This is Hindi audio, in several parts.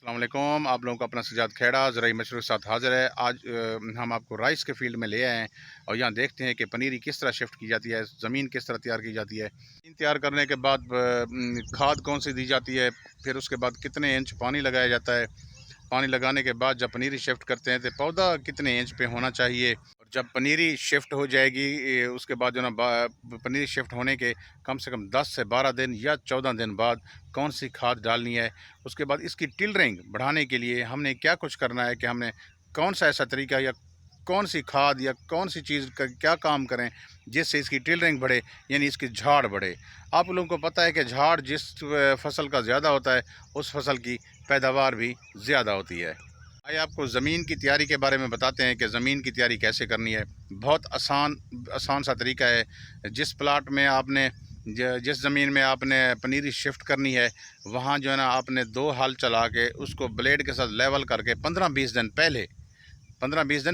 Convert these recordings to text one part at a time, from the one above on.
अस्सलाम वालेकुम। आप लोगों का अपना सजाद खेड़ा ज़राई मशरूफ़ के साथ हाज़िर है। आज हम आपको राइस के फील्ड में ले आए हैं और यहाँ देखते हैं कि पनीरी किस तरह शिफ्ट की जाती है, ज़मीन किस तरह तैयार की जाती है। ज़मीन तैयार करने के बाद खाद कौन सी दी जाती है, फिर उसके बाद कितने इंच पानी लगाया जाता है। पानी लगाने के बाद जब पनीरी शिफ्ट करते हैं तो पौधा कितने इंच पे होना चाहिए। और जब पनीरी शिफ्ट हो जाएगी उसके बाद जो ना पनीरी शिफ्ट होने के कम से कम 10 से 12 दिन या 14 दिन बाद कौन सी खाद डालनी है। उसके बाद इसकी टिलरिंग बढ़ाने के लिए हमने क्या कुछ करना है कि हमने कौन सा ऐसा तरीका या कौन सी खाद या कौन सी चीज़ का क्या काम करें जिससे इसकी टिलरिंग बढ़े, यानी इसकी झाड़ बढ़े। आप लोगों को पता है कि झाड़ जिस फसल का ज़्यादा होता है उस फसल की पैदावार भी ज़्यादा होती है। आइए आपको ज़मीन की तैयारी के बारे में बताते हैं कि ज़मीन की तैयारी कैसे करनी है। बहुत आसान सा तरीका है। जिस प्लाट में आपने जिस ज़मीन में आपने पनीरी शिफ्ट करनी है, वहाँ जो है ना आपने 2 हल चला के उसको ब्लेड के साथ लेवल करके 15-20 दिन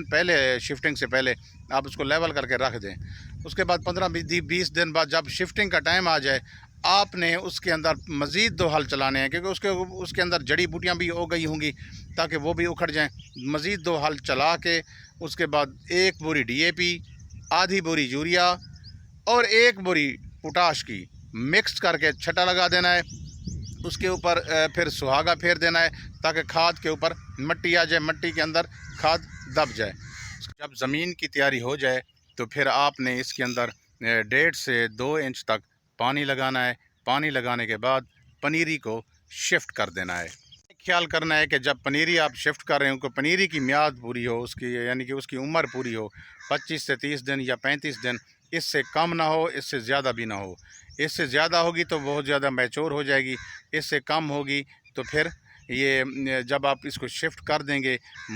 पहले शिफ्टिंग से पहले आप उसको लेवल करके रख दें। उसके बाद 15-20 दिन बाद जब शिफ्टिंग का टाइम आ जाए, आपने उसके अंदर मज़ीद 2 हल चलाने हैं, क्योंकि उसके अंदर जड़ी बूटियाँ भी हो गई होंगी ताकि वो भी उखड़ जाएँ। मज़ीद 2 हल चला के उसके बाद 1 बोरी DAP, आधी बोरी यूरिया और 1 बोरी पोटाश की मिक्स करके छटा लगा देना है। उसके ऊपर फिर सुहागा फेर देना है ताकि खाद के ऊपर मिट्टी आ जाए, मिट्टी के अंदर खाद दब जाए। जब ज़मीन की तैयारी हो जाए तो फिर आपने इसके अंदर 1.5 से 2 इंच तक पानी लगाना है। पानी लगाने के बाद पनीरी को शिफ्ट कर देना है। ख्याल करना है कि जब पनीरी आप शिफ्ट कर रहे हो, पनीरी की मियाद पूरी हो, उसकी यानी कि उसकी उम्र पूरी हो, 25 से 30 दिन या 35 दिन, इससे कम ना हो, इससे ज़्यादा भी ना हो। इससे ज़्यादा होगी तो बहुत ज़्यादा मैच्योर हो जाएगी, इससे कम होगी तो फिर ये जब आप इसको शिफ्ट कर देंगे,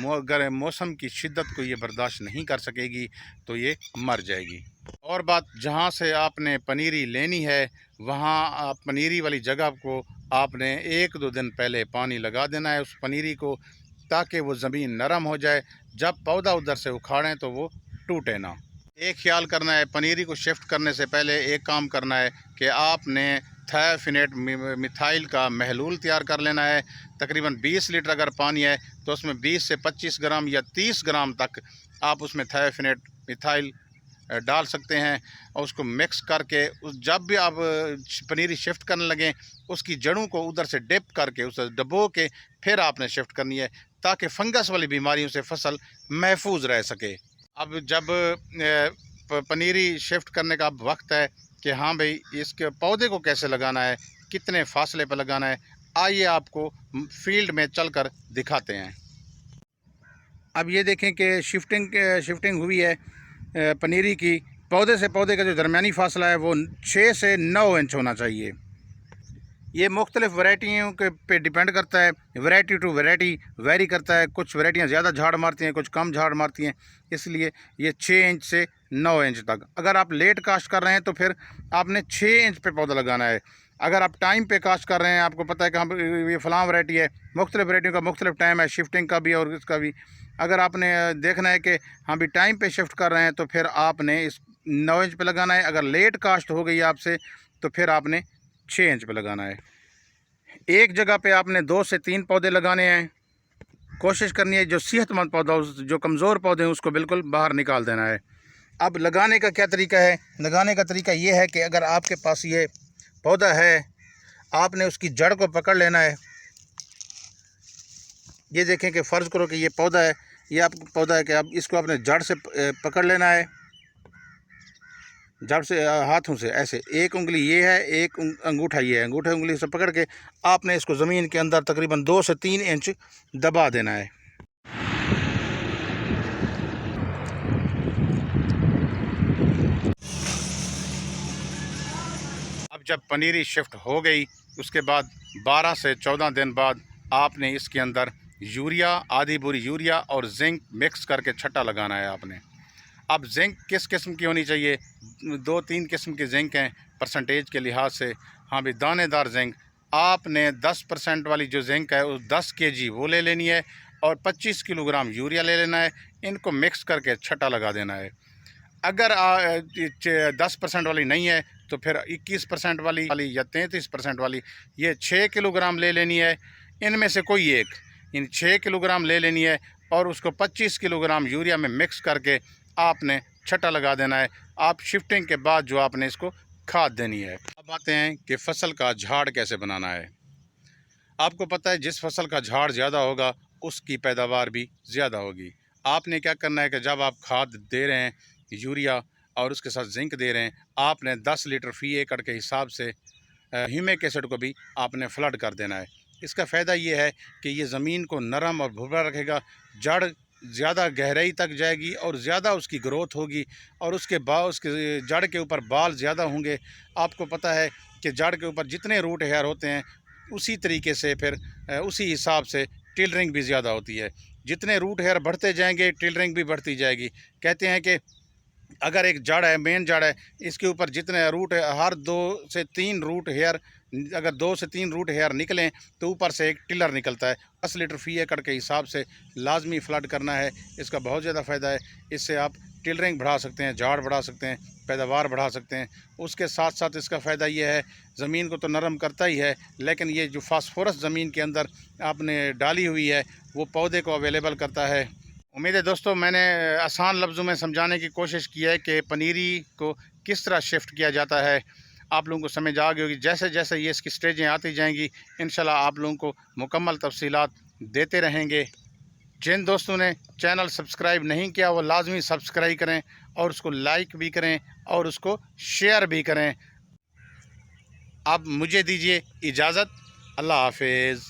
अगर मौसम की शिद्दत को ये बर्दाश्त नहीं कर सकेगी तो ये मर जाएगी। और बात, जहाँ से आपने पनीरी लेनी है वहाँ आप पनीरी वाली जगह को आपने 1-2 दिन पहले पानी लगा देना है उस पनीरी को, ताकि वो ज़मीन नरम हो जाए। जब पौधा उधर से उखाड़ें तो वो टूटे ना। एक ख्याल करना है, पनीरी को शिफ्ट करने से पहले एक काम करना है कि आपने थायोफिनेट मिथाइल का महलूल तैयार कर लेना है। तकरीबन 20 लीटर अगर पानी है तो उसमें 20 से 25 ग्राम या 30 ग्राम तक आप उसमें थायोफिनेट मिथाइल डाल सकते हैं और उसको मिक्स करके जब भी आप पनीरी शिफ्ट करने लगें उसकी जड़ों को उधर से डिप करके उसे डबो के फिर आपने शिफ्ट करनी है, ताकि फंगस वाली बीमारियों से फसल महफूज रह सके। अब जब पनीरी शिफ्ट करने का अब वक्त है कि हाँ भाई इसके पौधे को कैसे लगाना है, कितने फासले पर लगाना है, आइए आपको फील्ड में चलकर दिखाते हैं। अब ये देखें कि शिफ्टिंग हुई है पनीरी की। पौधे से पौधे का जो दरमियानी फासला है वो 6 से 9 इंच होना चाहिए। ये मुख्तलिफ़ वैरायटियों के पे डिपेंड करता है, वैरायटी टू वैरायटी वेरी करता है। कुछ वैरायटियाँ ज़्यादा झाड़ मारती हैं, कुछ कम झाड़ मारती हैं, इसलिए ये 6 इंच से 9 इंच तक। अगर आप लेट काश्त कर रहे हैं तो फिर आपने 6 इंच पे पौधा लगाना है। अगर आप टाइम पे काश्त कर रहे हैं, आपको पता है कि हम ये फ़लाँ वैरायटी है, मुख्तलिफ़ वैरायटियों का मुख्तलिफ़ टाइम है, शिफ्टिंग का भी और इसका भी। अगर आपने देखना है कि हम भी टाइम पे शिफ्ट कर रहे हैं तो फिर आपने इस 9 इंच पे लगाना है। अगर लेट काश्त हो गई आपसे तो फिर आपने 6 इंच पे लगाना है। एक जगह पे आपने 2 से 3 पौधे लगाने हैं। कोशिश करनी है जो सेहतमंद पौधा हो, जो कमज़ोर पौधे हैं उसको बिल्कुल बाहर निकाल देना है। अब लगाने का क्या तरीका है? लगाने का तरीका ये है कि अगर आपके पास ये पौधा है, आपने उसकी जड़ को पकड़ लेना है। ये देखें कि फ़र्ज़ करो कि ये पौधा है, ये आप पौधा है कि आप इसको आपने जड़ से पकड़ लेना है। जड़ से हाथों से ऐसे, एक उंगली ये है, एक अंगूठा ये है, अंगूठा उंगली से पकड़ के आपने इसको ज़मीन के अंदर तकरीबन 2 से 3 इंच दबा देना है। अब जब पनीरी शिफ्ट हो गई उसके बाद 12 से 14 दिन बाद आपने इसके अंदर यूरिया, आधी बोरी यूरिया और जिंक मिक्स करके छट्टा लगाना है आपने। अब जिंक किस किस्म की होनी चाहिए? 2-3 किस्म की जिंक हैं परसेंटेज के लिहाज से। हाँ भी, दानेदार जिंक आपने 10% वाली जो जिंक है उस 10 kg वो ले लेनी है और 25 किलोग्राम यूरिया ले लेना है। इनको मिक्स करके छट्टा लगा देना है। अगर 10% वाली नहीं है तो फिर 21% वाली या 33% वाली ये 6 किलोग्राम ले लेनी है। इनमें से कोई एक इन 6 किलोग्राम ले लेनी है और उसको 25 किलोग्राम यूरिया में मिक्स करके आपने छटा लगा देना है। आप शिफ्टिंग के बाद जो आपने इसको खाद देनी है। अब आते हैं कि फसल का झाड़ कैसे बनाना है। आपको पता है जिस फसल का झाड़ ज़्यादा होगा उसकी पैदावार भी ज़्यादा होगी। आपने क्या करना है कि जब आप खाद दे रहे हैं यूरिया और उसके साथ जिंक दे रहे हैं, आपने 10 लीटर फ़ी एकड़ के हिसाब से ह्यूमिक एसिड को भी आपने फ्लड कर देना है। इसका फ़ायदा ये है कि ये ज़मीन को नरम और भुरभुरा रखेगा, जड़ ज़्यादा गहराई तक जाएगी और ज़्यादा उसकी ग्रोथ होगी और उसके जड़ के ऊपर बाल ज़्यादा होंगे। आपको पता है कि जड़ के ऊपर जितने रूट हेयर होते हैं उसी तरीके से फिर उसी हिसाब से टिलरिंग भी ज़्यादा होती है। जितने रूट हेयर बढ़ते जाएंगे टिलरिंग भी बढ़ती जाएगी। कहते हैं कि अगर एक जड़ है, मेन जड़ है, इसके ऊपर जितने रूट है, हर 2 से 3 रूट हेयर, अगर 2 से 3 रूट हेयर निकलें तो ऊपर से एक टिलर निकलता है। 10 लीटर फ़ी एकड़ के हिसाब से लाजमी फ्लड करना है। इसका बहुत ज़्यादा फ़ायदा है। इससे आप टिलरिंग बढ़ा सकते हैं, झाड़ बढ़ा सकते हैं, पैदावार बढ़ा सकते हैं। उसके साथ साथ इसका फ़ायदा ये है, ज़मीन को तो नरम करता ही है, लेकिन ये जो फास्फोरस ज़मीन के अंदर आपने डाली हुई है वो पौधे को अवेलेबल करता है। उम्मीद है दोस्तों मैंने आसान लफ्ज़ों में समझाने की कोशिश की है कि पनीरी को किस तरह शिफ्ट किया जाता है। आप लोगों को समझ आ गई होगी। जैसे जैसे ये इसकी स्टेजें आती जाएंगी इंशाल्लाह आप लोगों को मुकम्मल तफसीलात देते रहेंगे। जिन दोस्तों ने चैनल सब्सक्राइब नहीं किया वो लाजमी सब्सक्राइब करें और उसको लाइक भी करें और उसको शेयर भी करें। अब मुझे दीजिए इजाज़त। अल्लाह हाफिज़।